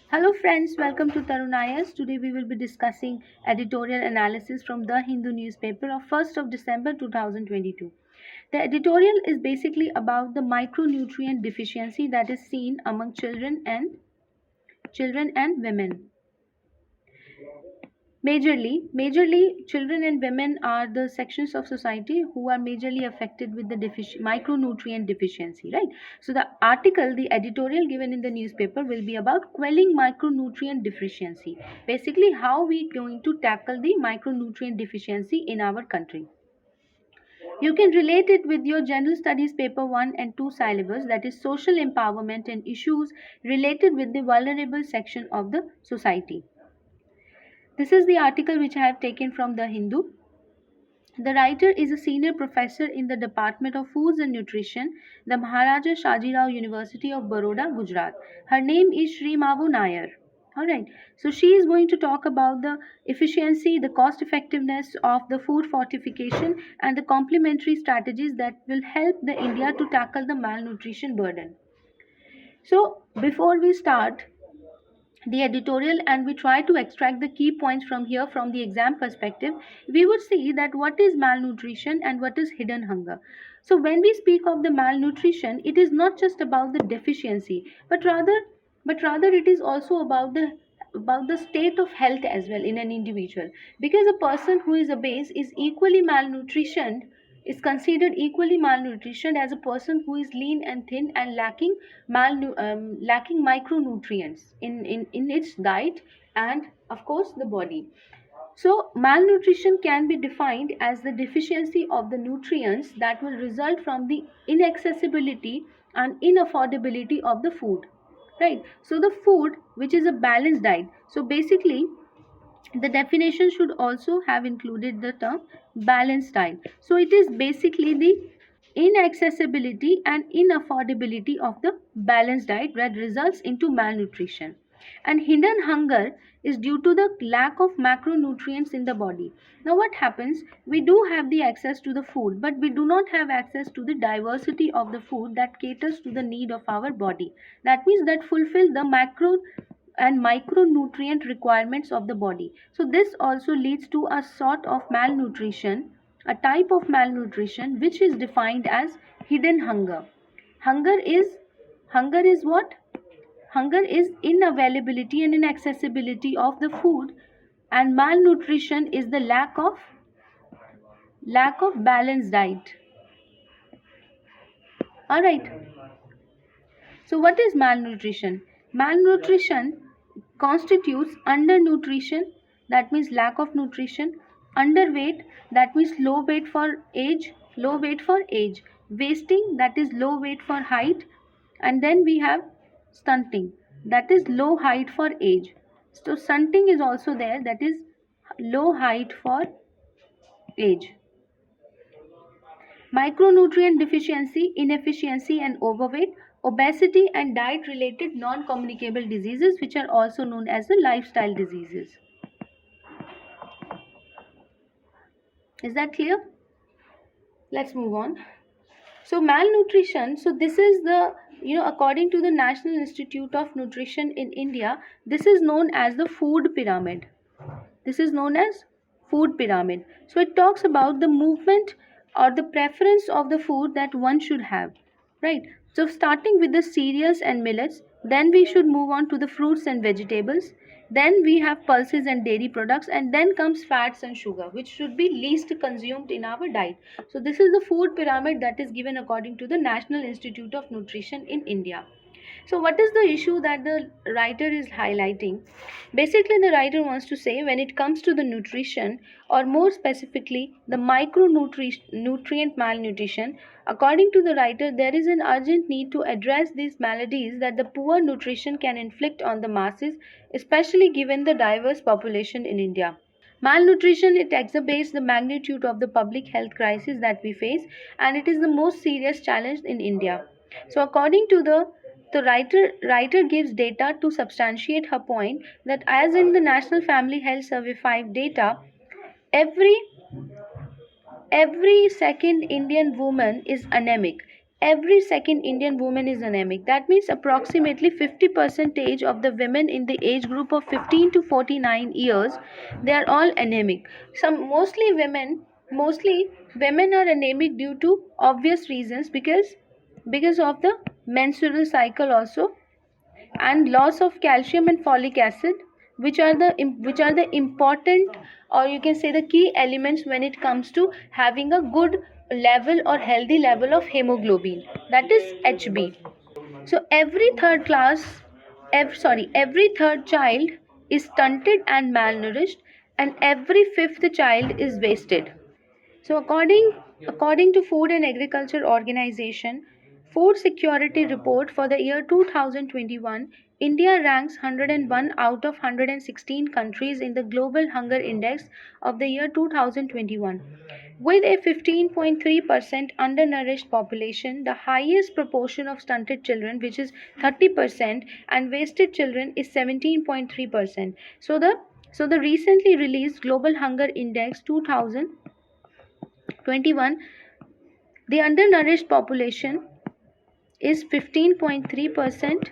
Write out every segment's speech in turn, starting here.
Hello friends, welcome to Tarun IAS. Today we will be discussing editorial analysis from the Hindu newspaper of 1st of December 2022. The editorial is basically about the micronutrient deficiency that is seen among children and women. Majorly, children and women are the sections of society who are majorly affected with the micronutrient deficiency, right? So the editorial given in the newspaper will be about quelling micronutrient deficiency. Basically, how we going to tackle the micronutrient deficiency in our country. You can relate it with your general studies paper 1 and 2 syllabus, that is social empowerment and issues related with the vulnerable section of the society. This is the article which I have taken from the Hindu. The writer is a senior professor in the Department of Foods and Nutrition, the Maharaja Shajirao University of Baroda, Gujarat. Her name is Shri Mavu Nair. Alright, so she is going to talk about the efficiency, the cost effectiveness of the food fortification and the complementary strategies that will help the India to tackle the malnutrition burden. So before we start the editorial and we try to extract the key points from here from the exam perspective, we would see that what is malnutrition and what is hidden hunger. So when we speak of the malnutrition, it is not just about the deficiency, but rather it is also about the state of health as well in an individual, because a person who is obese is equally malnutritioned, is considered equally malnutritioned as a person who is lean and thin and lacking micronutrients in its diet and of course the body. So malnutrition can be defined as the deficiency of the nutrients that will result from the inaccessibility and inaffordability of the food, right? So the food which is a balanced diet, so basically the definition should also have included the term balanced diet. So it is basically the inaccessibility and inaffordability of the balanced diet that results into malnutrition. And hidden hunger is due to the lack of macronutrients in the body. Now what happens, we do have the access to the food, but we do not have access to the diversity of the food that caters to the need of our body, that means that fulfill the macro and micronutrient requirements of the body. So this also leads to a sort of malnutrition, a type of malnutrition which is defined as hidden hunger. Hunger is what? Hunger is inavailability and inaccessibility of the food, and malnutrition is the lack of balanced diet. All right. So what is malnutrition? Malnutrition constitutes undernutrition, that means lack of nutrition, underweight, that means low weight for age, wasting, that is low weight for height, and then we have stunting, that is low height for age. So stunting is also there, that is low height for age. Micronutrient deficiency, inefficiency and overweight, obesity and diet related non-communicable diseases, which are also known as the lifestyle diseases. Is that clear? Let's move on. So malnutrition, so this is the, according to the National Institute of Nutrition in India, this is known as the food pyramid. This is known as food pyramid. So it talks about the movement or the preference of the food that one should have, right? So starting with the cereals and millets, then we should move on to the fruits and vegetables, then we have pulses and dairy products, and then comes fats and sugar, which should be least consumed in our diet. So this is the food pyramid that is given according to the National Institute of Nutrition in India. So what is the issue that the writer is highlighting? Basically, the writer wants to say when it comes to the nutrition, or more specifically the micronutrient malnutrition, according to the writer, there is an urgent need to address these maladies that the poor nutrition can inflict on the masses, especially given the diverse population in India. Malnutrition, it exacerbates the magnitude of the public health crisis that we face, and it is the most serious challenge in India. So according to the writer gives data to substantiate her point that as in the National Family Health Survey 5 data, every second Indian woman is anemic. every second Indian woman is anemic. That means approximately 50% of the women in the age group of 15 to 49 years, they are all anemic. Some mostly women are anemic due to obvious reasons, because of the menstrual cycle also, and loss of calcium and folic acid, which are the important, or you can say the key elements when it comes to having a good level or healthy level of hemoglobin, that is HB. So every third child is stunted and malnourished, and every fifth child is wasted. So according to Food and Agriculture Organization Food Security Report for the year 2021, India ranks 101 out of 116 countries in the Global Hunger Index of the year 2021. With a 15.3% undernourished population, the highest proportion of stunted children, which is 30%, and wasted children is 17.3%. So the recently released Global Hunger Index 2021, the undernourished population is 15.3%,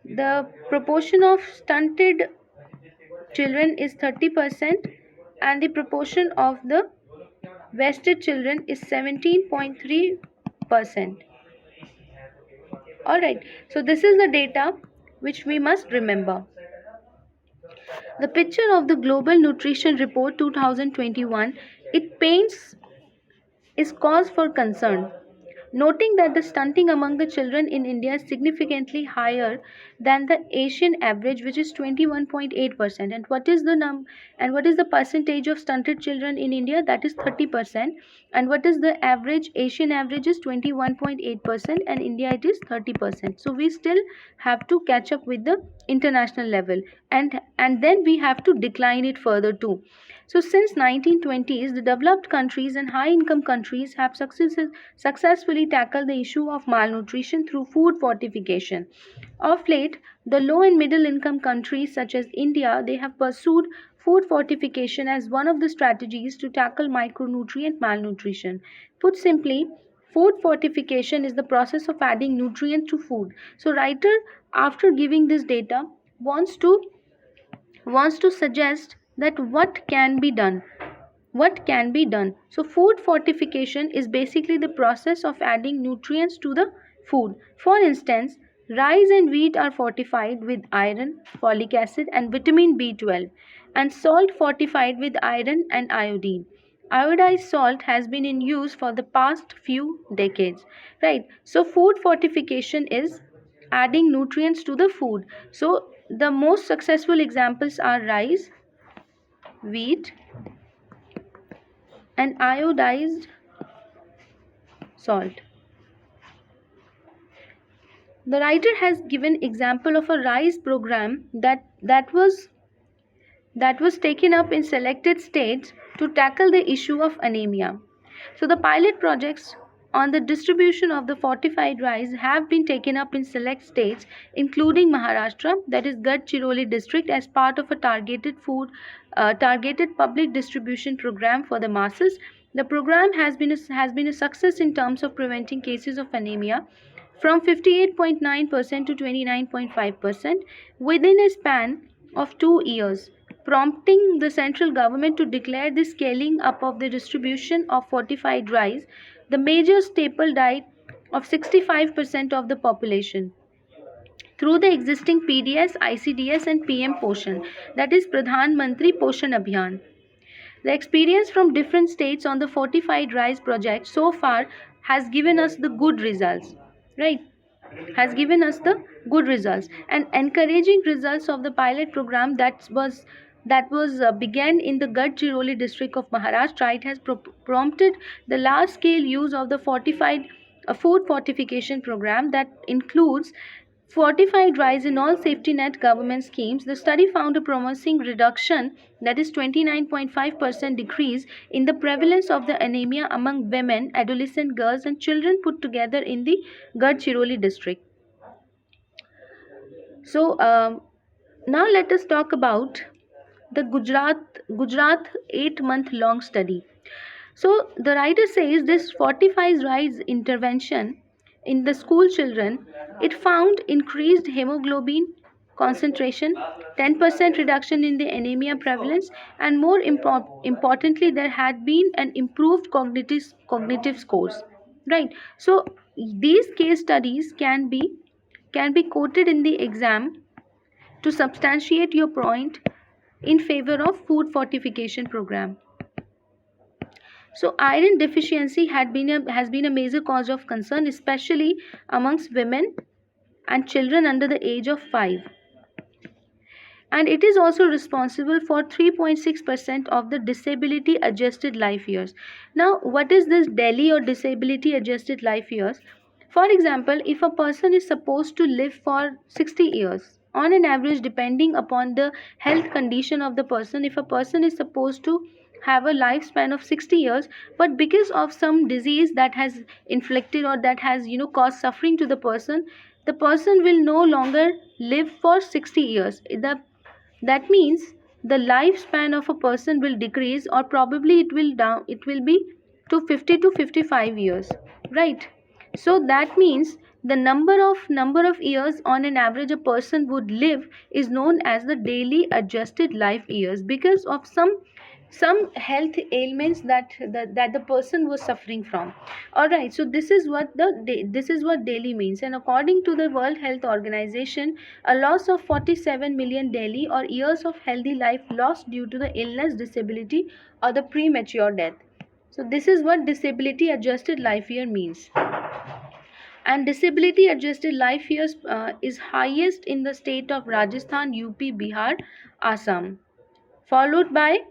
the proportion of stunted children is 30%, and the proportion of the wasted children is 17.3%. Alright, so this is the data which we must remember. The picture of the Global Nutrition Report 2021, it paints is cause for concern, noting that the stunting among the children in India is significantly higher than the Asian average, which is 21.8%. And what is the percentage of stunted children in India? That is 30%. And what is the average? Asian average is 21.8%, and India it is 30%. So we still have to catch up with the international level, and then we have to decline it further too. So since 1920s, the developed countries and high-income countries have successfully tackled the issue of malnutrition through food fortification. Of late, the low and middle-income countries such as India, they have pursued food fortification as one of the strategies to tackle micronutrient malnutrition. Put simply, food fortification is the process of adding nutrients to food. So writer, after giving this data, wants to suggest that what can be done. So food fortification is basically the process of adding nutrients to the food. For instance, rice and wheat are fortified with iron, folic acid, and vitamin B12, and salt fortified with iron and iodine. Iodized salt has been in use for the past few decades, right? So food fortification is adding nutrients to the food. So the most successful examples are rice, wheat, and iodized salt. The writer has given example of a rice program that was taken up in selected states to tackle the issue of anemia. So the pilot projects on the distribution of the fortified rice have been taken up in select states, including Maharashtra, that is Gadchiroli district, as part of a targeted public distribution program for the masses. The program has been a success in terms of preventing cases of anemia from 58.9% to 29.5% within a span of 2 years, prompting the central government to declare the scaling up of the distribution of fortified rice the major staple diet of 65% of the population through the existing PDS, ICDS, and PM Poshan, that is Pradhan Mantri Poshan Abhiyan. The experience from different states on the fortified rice project so far has given us the good results, right? Has given us the good results and encouraging results of the pilot program that was began in the Gadchiroli district of Maharashtra. It has prompted the large scale use of the fortified food fortification program that includes fortified rice in all safety net government schemes. The study found a promising reduction, that is 29.5% decrease in the prevalence of the anemia among women, adolescent girls, and children put together in the Gadchiroli district. So now let us talk about the Gujarat 8-month long study. So the writer says this fortifies rise intervention in the school children. It found increased hemoglobin concentration, 10% reduction in the anemia prevalence, and more importantly, there had been an improved cognitive scores. Right. So these case studies can be quoted in the exam to substantiate your point in favor of food fortification program. So iron deficiency has been a major cause of concern, especially amongst women and children under the age of 5. And it is also responsible for 3.6% of the disability adjusted life years. Now, what is this DELI or disability adjusted life years? For example, if a person is supposed to live for 60 years, on an average, depending upon the health condition of the person, if a person is supposed to have a lifespan of 60 years, but because of some disease that has inflicted or that has caused suffering to the person will no longer live for 60 years. That means the lifespan of a person will decrease, or probably it will be to 50 to 55 years, right? So that means the number of years on an average a person would live is known as the daily adjusted life years, because of some health ailments that the person was suffering from. All right, so this is what daily means. And according to the World Health Organization, a loss of 47 million daily or years of healthy life lost due to the illness, disability, or the premature death. So this is what disability adjusted life year means. And disability adjusted life years is highest in the state of Rajasthan, UP, Bihar, Assam, followed by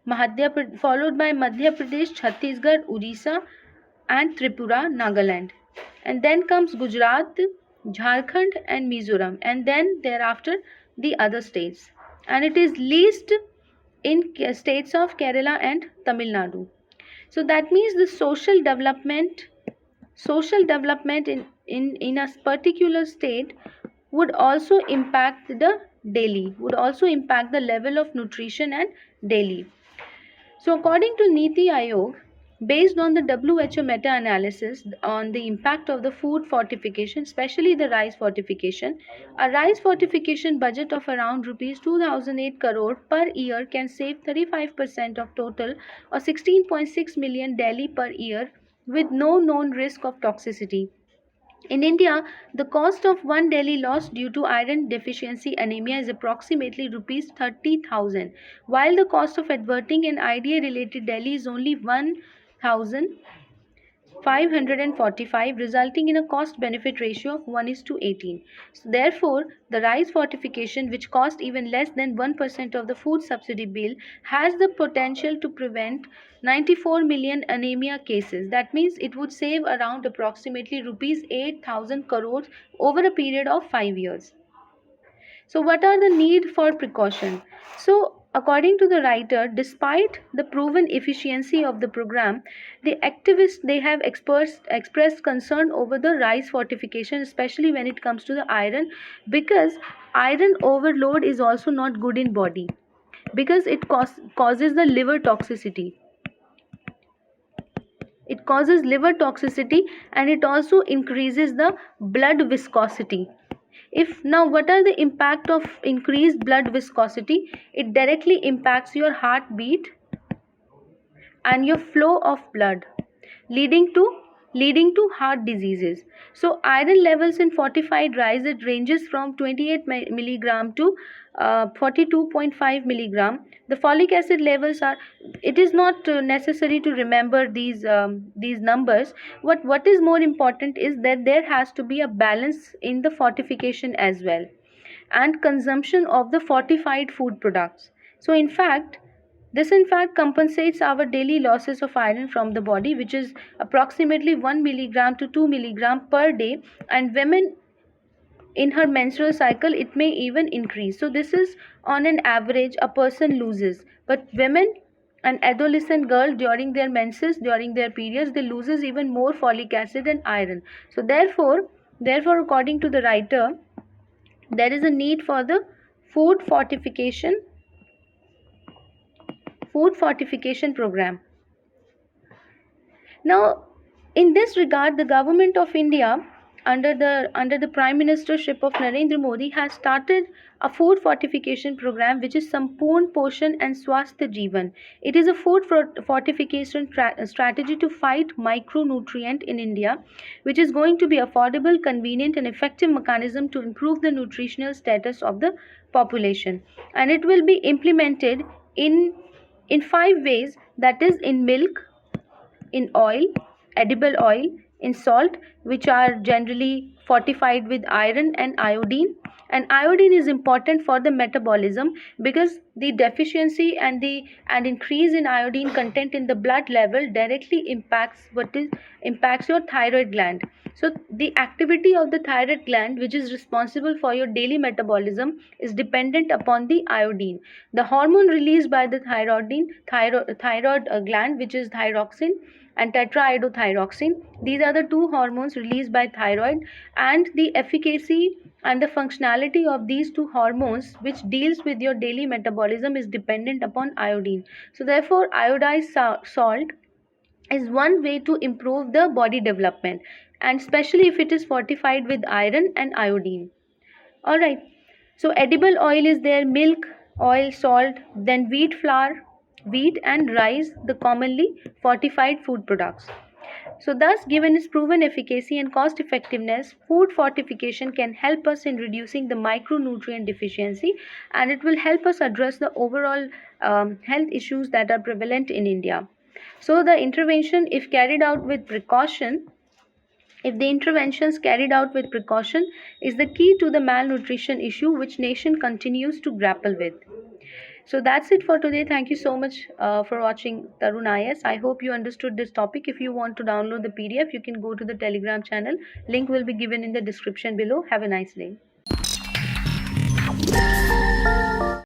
Madhya Pradesh, Chhattisgarh, Odisha, and Tripura, Nagaland. And then comes Gujarat, Jharkhand, and Mizoram, and then thereafter the other states. And it is least in states of Kerala and Tamil Nadu. So that means the social development in a particular state would also impact the level of nutrition and daily. So according to Niti Aayog, based on the WHO meta-analysis on the impact of the food fortification, especially the rice fortification, a rice fortification budget of around rupees 2008 crore per year can save 35% of total, or 16.6 million daily per year, with no known risk of toxicity. In India, the cost of one daily loss due to iron deficiency anemia is approximately rupees 30,000, while the cost of averting an IDA related daily is only 1,545, resulting in a cost benefit ratio of 1:18. So therefore, the rice fortification, which cost even less than 1% of the food subsidy bill, has the potential to prevent 94 million anemia cases. That means it would save around approximately rupees 8,000 crores over a period of 5 years. So what are the need for precaution? So according to the writer, despite the proven efficiency of the program, the activists they have expressed concern over the rice fortification, especially when it comes to the iron, because iron overload is also not good in body, because it causes the liver toxicity. It causes liver toxicity, and it also increases the blood viscosity. If now, what are the impact of increased blood viscosity? It directly impacts your heartbeat and your flow of blood, leading to heart diseases. So iron levels in fortified rice, it ranges from 28 milligram to 42.5 milligram. The folic acid levels are, it is not necessary to remember these numbers. What is more important is that there has to be a balance in the fortification as well, and consumption of the fortified food products. So this in fact compensates our daily losses of iron from the body, which is approximately 1 milligram to 2 milligram per day, and women in her menstrual cycle it may even increase. So this is on an average a person loses, but women and adolescent girl during their menses, during their periods, they loses even more folic acid and iron. So therefore according to the writer, there is a need for the food fortification program. Now, in this regard, the government of India, under the Prime Ministership of Narendra Modi, has started a food fortification program, which is Sampoorn Poshan and Swasthya Jeevan. It is a food fortification strategy to fight micronutrient in India, which is going to be affordable, convenient, and effective mechanism to improve the nutritional status of the population. And it will be implemented in 5 ways, that is in milk, in oil, edible oil, in salt, which are generally fortified with iron and iodine. And iodine is important for the metabolism, because the deficiency and increase in iodine content in the blood level directly impacts your thyroid gland. So the activity of the thyroid gland, which is responsible for your daily metabolism, is dependent upon the iodine. The hormone released by the thyroid gland, which is thyroxine and tetraiodothyroxine. These are the two hormones released by thyroid, and the efficacy and the functionality of these two hormones, which deals with your daily metabolism, is dependent upon iodine. So therefore, iodized salt is one way to improve the body development, and especially if it is fortified with iron and iodine. All right. So edible oil is there, milk, oil, salt, then wheat flour, wheat and rice, the commonly fortified food products. So thus, given its proven efficacy and cost effectiveness, food fortification can help us in reducing the micronutrient deficiency, and it will help us address the overall health issues that are prevalent in India. So the intervention, if the interventions carried out with precaution, is the key to the malnutrition issue which nation continues to grapple with. So that's it for today. Thank you so much for watching Tarun IAS. I hope you understood this topic. If you want to download the PDF, you can go to the Telegram channel. Link will be given in the description below. Have a nice day.